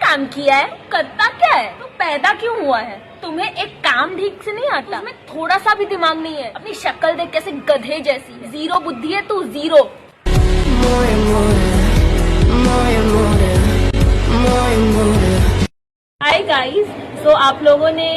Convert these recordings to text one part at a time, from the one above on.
काम किया है? करता क्या है? तू पैदा क्यों हुआ है? तुम्हें एक काम ठीक से नहीं आता? तुम्हें थोड़ा सा भी दिमाग नहीं है? अपनी शक्ल देख कैसे गधे जैसी है। जीरो बुद्धि है तू, जीरो। हाय गाइस, सो आप लोगों ने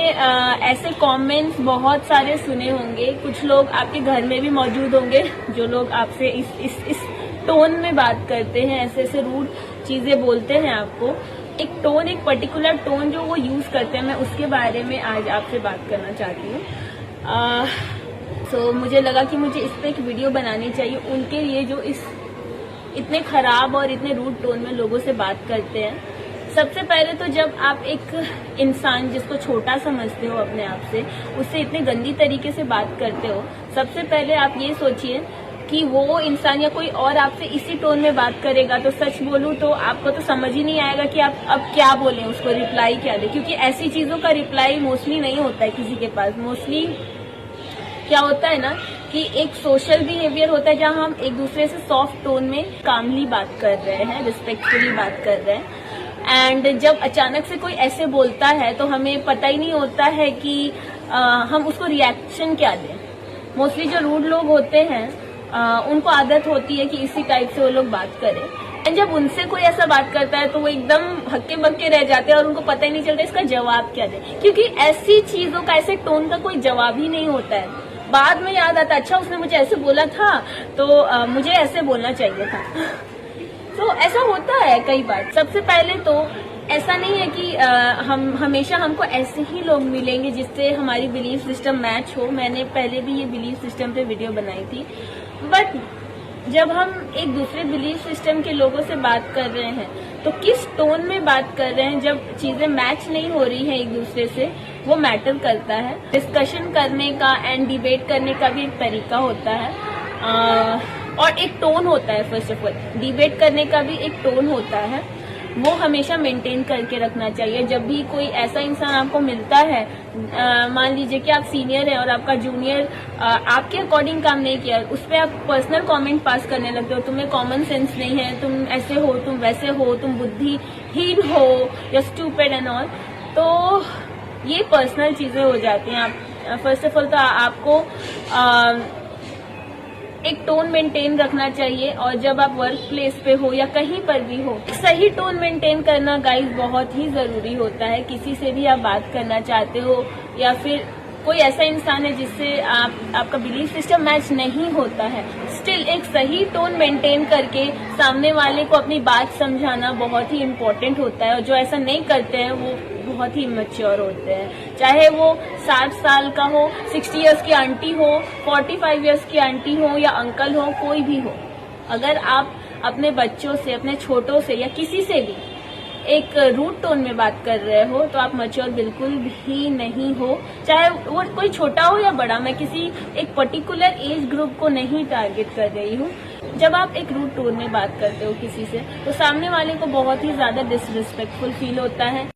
ऐसे कमेंट्स बहुत सारे सुने होंगे। कुछ लोग आपके घर में भी मौजूद होंगे जो लोग आपसे इस टोन में बात करते हैं, ऐसे रूड चीजें बोलते हैं आपको। एक टोन, एक पर्टिकुलर टोन जो वो यूज करते हैं, मैं उसके बारे में आज आपसे बात करना चाहती हूँ। सो मुझे लगा कि मुझे इस पे एक वीडियो बनानी चाहिए उनके लिए जो इतने खराब और इतने रूड टोन में लोगों से बात करते हैं। सबसे पहले तो जब आप एक इंसान जिसको छोटा समझते हो अपने आप से, उससे इतने गंदी तरीके से बात करते हो, सबसे पहले आप ये सोचिए कि वो इंसान या कोई और आपसे इसी टोन में बात करेगा तो सच बोलूं तो आपको तो समझ ही नहीं आएगा कि आप अब क्या बोलें, उसको रिप्लाई क्या दें। क्योंकि ऐसी चीजों का रिप्लाई मोस्टली नहीं होता है किसी के पास। मोस्टली क्या होता है ना कि एक सोशल बिहेवियर होता है जहाँ हम एक दूसरे से सॉफ्ट टोन में कामली बात कर रहे हैं, रिस्पेक्टफुली बात कर रहे हैं। एंड जब अचानक से कोई ऐसे बोलता है तो हमें पता ही नहीं होता है कि हम उसको रिएक्शन क्या दें। मोस्टली जो रूड लोग होते हैं उनको आदत होती है कि इसी टाइप से वो लोग बात करें। एंड जब उनसे कोई ऐसा बात करता है तो वो एकदम हक्के बक्के रह जाते हैं और उनको पता ही नहीं चलता इसका जवाब क्या दें। क्योंकि ऐसी चीजों का, ऐसे टोन का कोई जवाब ही नहीं होता है। बाद में याद आता, अच्छा उसने मुझे ऐसे बोला था तो मुझे ऐसे बोलना चाहिए था। तो ऐसा होता है कई बार। सबसे पहले तो ऐसा नहीं है कि हम हमेशा हमको ऐसे ही लोग मिलेंगे जिससे हमारी बिलीफ सिस्टम मैच हो। मैंने पहले भी ये बिलीफ सिस्टम पे वीडियो बनाई थी। बट जब हम एक दूसरे बिलीफ सिस्टम के लोगों से बात कर रहे हैं तो किस टोन में बात कर रहे हैं, जब चीजें मैच नहीं हो रही हैं एक दूसरे से, वो मैटर करता है। डिस्कशन करने का एंड डिबेट करने का भी एक तरीका होता है और एक टोन होता है। फर्स्ट ऑफ ऑल डिबेट करने का भी एक टोन होता है, वो हमेशा मेंटेन करके रखना चाहिए। जब भी कोई ऐसा इंसान आपको मिलता है, मान लीजिए कि आप सीनियर हैं और आपका जूनियर आपके अकॉर्डिंग काम नहीं किया, उस पर आप पर्सनल कमेंट पास करने लगते हो, तुम्हें कॉमन सेंस नहीं है, तुम ऐसे हो, तुम वैसे हो, तुम बुद्धिहीन हो या स्टूपिड एंड ऑल, तो ये पर्सनल चीजें हो जाती हैं। आप फर्स्ट ऑफ ऑल तो आपको एक टोन मेंटेन रखना चाहिए। और जब आप वर्क प्लेस पे हो या कहीं पर भी हो, सही टोन मेंटेन करना गाइस बहुत ही जरूरी होता है। किसी से भी आप बात करना चाहते हो या फिर कोई ऐसा इंसान है जिससे आपका बिलीफ सिस्टम मैच नहीं होता है, स्टिल एक सही टोन मेंटेन करके सामने वाले को अपनी बात समझाना बहुत ही इम्पोर्टेंट होता है। और जो ऐसा नहीं करते हैं वो बहुत ही इमेच्योर होते हैं। चाहे वो 60 साल का हो, 60 इयर्स की आंटी हो, 45 इयर्स की आंटी हो या अंकल हो, कोई भी हो, अगर आप अपने बच्चों से, अपने छोटों से या किसी से भी एक रूड टोन में बात कर रहे हो तो आप मैच्योर बिल्कुल भी नहीं हो। चाहे वो कोई छोटा हो या बड़ा, मैं किसी एक पर्टिकुलर एज ग्रुप को नहीं टारगेट कर रही हूँ। जब आप एक रूड टोन में बात करते हो किसी से तो सामने वाले को बहुत ही ज्यादा डिसरिस्पेक्टफुल फील होता है।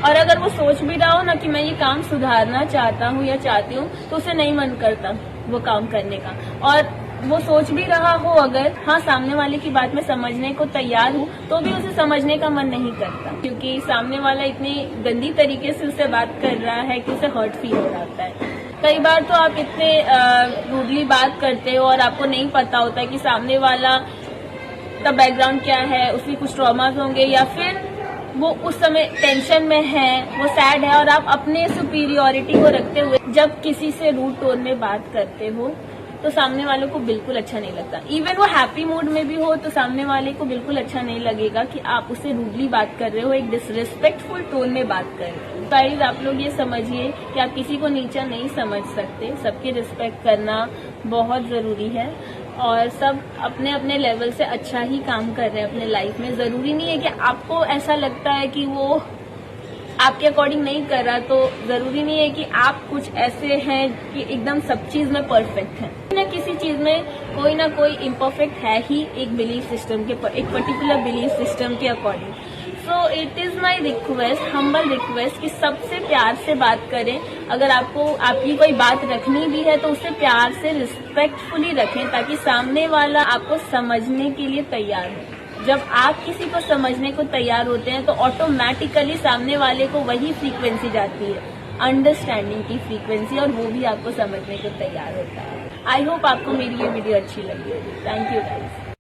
और अगर वो सोच भी रहा हो ना कि मैं ये काम सुधारना चाहता हूँ या चाहती हूँ, तो उसे नहीं मन करता वो काम करने का। और वो सोच भी रहा हो अगर, हाँ सामने वाले की बात में समझने को तैयार हूँ, तो भी उसे समझने का मन नहीं करता। क्योंकि सामने वाला इतनी गंदी तरीके से उसे बात कर रहा है कि उसे हर्ट फील हो जाता है। कई बार तो आप इतने रूडली बात करते हो और आपको नहीं पता होता है कि सामने वाला का बैकग्राउंड क्या है, उसकी कुछ ट्रॉमास होंगे या फिर वो उस समय टेंशन में है, वो सैड है, और आप अपने सुपीरियोरिटी को रखते हुए जब किसी से रूड टोन में बात करते हो तो सामने वालों को बिल्कुल अच्छा नहीं लगता। इवन वो हैप्पी मूड में भी हो तो सामने वाले को बिल्कुल अच्छा नहीं लगेगा कि आप उससे रूडली बात कर रहे हो, एक डिसरिस्पेक्टफुल टोन में बात कर रहे हो। गाइस, आप लोग ये समझिए कि आप किसी को नीचा नहीं समझ सकते, सबकी रिस्पेक्ट करना बहुत जरूरी है और सब अपने अपने लेवल से अच्छा ही काम कर रहे हैं अपने लाइफ में। जरूरी नहीं है कि आपको ऐसा लगता है कि वो आपके अकॉर्डिंग नहीं कर रहा तो जरूरी नहीं है कि आप कुछ ऐसे हैं कि एकदम सब चीज में परफेक्ट हैं। ना किसी चीज में कोई ना कोई इम्परफेक्ट है ही, एक बिलीफ सिस्टम के, एक पर्टिकुलर बिलीफ सिस्टम के according. So it is my request, humble request कि सबसे प्यार से बात करें। अगर आपको आपकी कोई बात रखनी भी है तो उसे प्यार से रिस्पेक्टफुली रखें ताकि सामने वाला आपको समझने के लिए तैयार हो। जब आप किसी को समझने को तैयार होते हैं तो ऑटोमेटिकली सामने वाले को वही फ्रीक्वेंसी जाती है, अंडरस्टैंडिंग की फ्रीक्वेंसी, और वो भी आपको समझने को तैयार होता है। आई होप आपको मेरी ये वीडियो अच्छी लगी होगी। Thank you guys.